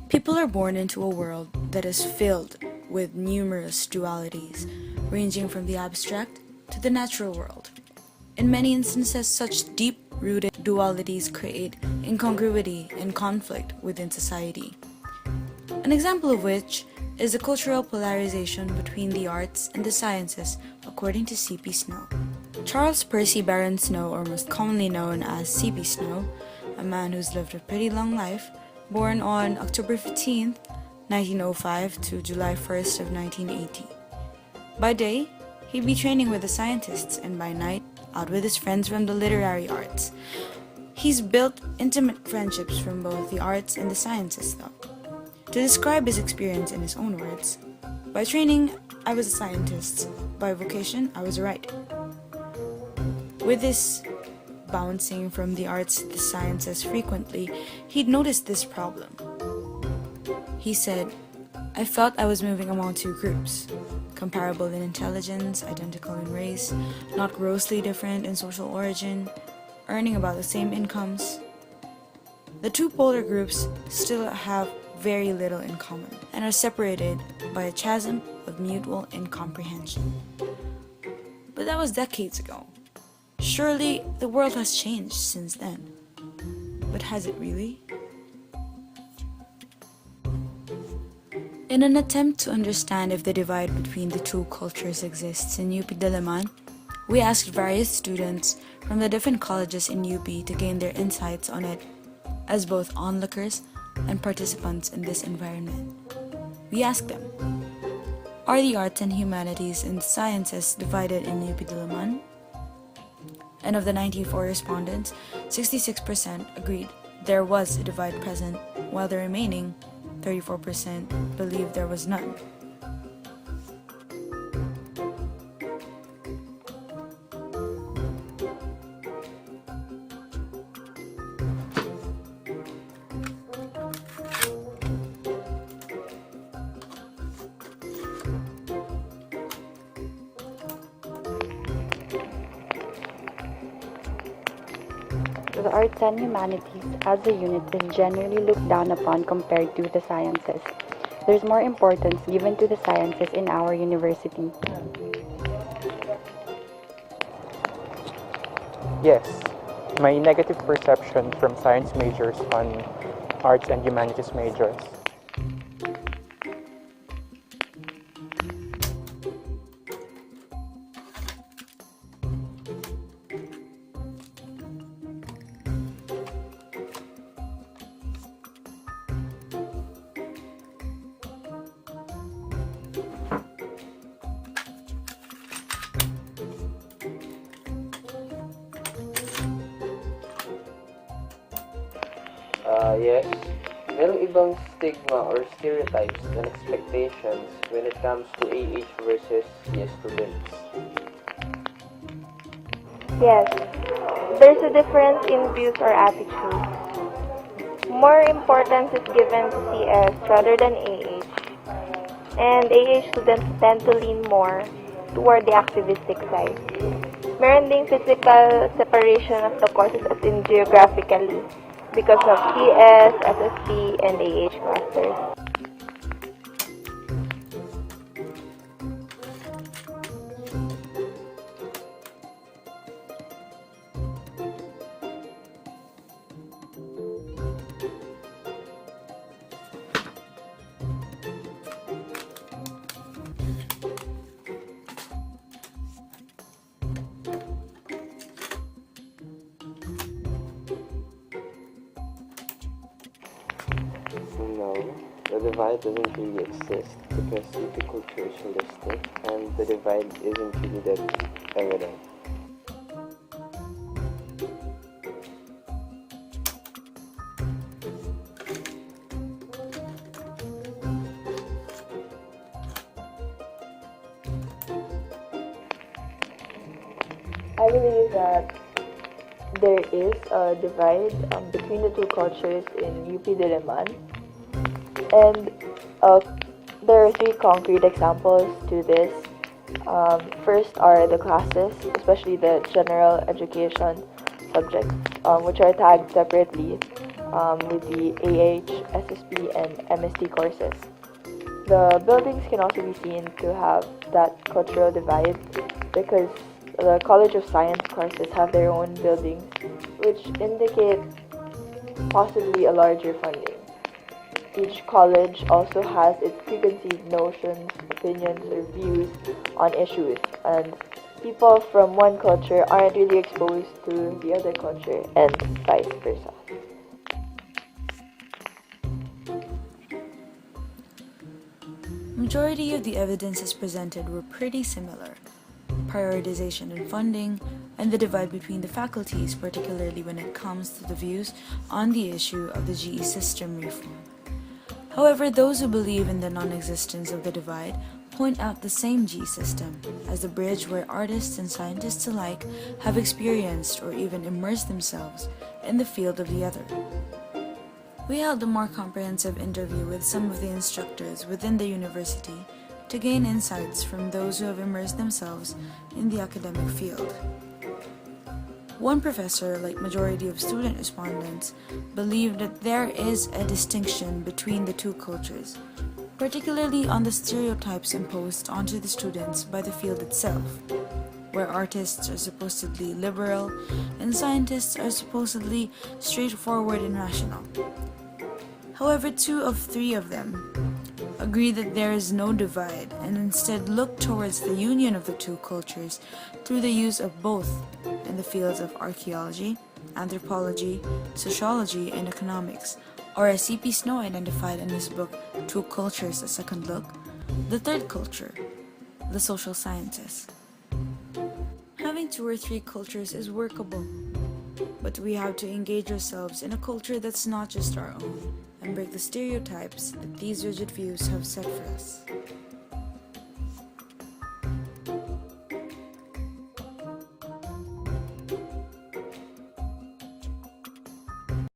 People are born into a world that is filled with numerous dualities, ranging from the abstract to the natural world. In many instances, such deep-rooted dualities create incongruity and conflict within society. An example of which is the cultural polarization between the arts and the sciences, according to C.P. Snow. Charles Percy Baron Snow, or most commonly known as C.P. Snow, a man who's lived a pretty long life, born on October 15, 1905 to July 1st of 1980. By day, he'd be training with the scientists, and by night, out with his friends from the literary arts. He's built intimate friendships from both the arts and the sciences, though. To describe his experience in his own words, by training, I was a scientist. By vocation, I was a writer. With this bouncing from the arts to the sciences frequently, he'd noticed this problem. He said, I felt I was moving among two groups, comparable in intelligence, identical in race, not grossly different in social origin, earning about the same incomes. The two polar groups still have very little in common and are separated by a chasm of mutual incomprehension. But that was decades ago. Surely the world has changed since then. But has it really? In an attempt to understand if the divide between the two cultures exists in UP Diliman, we asked various students from the different colleges in UP to gain their insights on it as both onlookers and participants in this environment. We asked them, are the arts and humanities and sciences divided in UP Diliman? And of the 94 respondents, 66% agreed there was a divide present, while the remaining 34% believed there was none. The arts and humanities as a unit is generally looked down upon compared to the sciences. There's more importance given to the sciences in our university. Yes, my negative perception from science majors on arts and humanities majors. Yes, merong ibang stigma or stereotypes and expectations when it comes to AH versus CS students. Yes, there's a difference in views or attitudes. More importance is given to CS rather than AH. And AH students tend to lean more toward the activistic side. Meron ding physical separation of the courses as in geographically because of CS, SSP, and AH clusters. No, the divide doesn't really exist because UP culture is holistic and the divide isn't really that evident. I believe that there is a divide between the two cultures in UP Diliman, and there are three concrete examples to this. First are the classes, especially the general education subjects, which are tagged separately with the AH SSP and MST courses. The buildings can also be seen to have that cultural divide because the College of Science courses have their own buildings, which indicate possibly a larger funding. Each college also has its preconceived notions, opinions, or views on issues, and people from one culture aren't really exposed to the other culture, and vice versa. Majority of the evidences presented were pretty similar. Prioritization and funding, and the divide between the faculties, particularly when it comes to the views on the issue of the GE system reform. However, those who believe in the non-existence of the divide point out the same G system as the bridge where artists and scientists alike have experienced or even immersed themselves in the field of the other. We held a more comprehensive interview with some of the instructors within the university to gain insights from those who have immersed themselves in the academic field. One professor, like majority of student respondents, believed that there is a distinction between the two cultures, particularly on the stereotypes imposed onto the students by the field itself, where artists are supposedly liberal and scientists are supposedly straightforward and rational. However, 2 of 3 of them agree that there is no divide and instead look towards the union of the two cultures through the use of both in the fields of archaeology, anthropology, sociology, and economics, or as C.P. Snow identified in his book Two Cultures, A Second Look, the third culture, the social sciences. Having 2 or 3 cultures is workable, but we have to engage ourselves in a culture that's not just our own and break the stereotypes that these rigid views have set for us.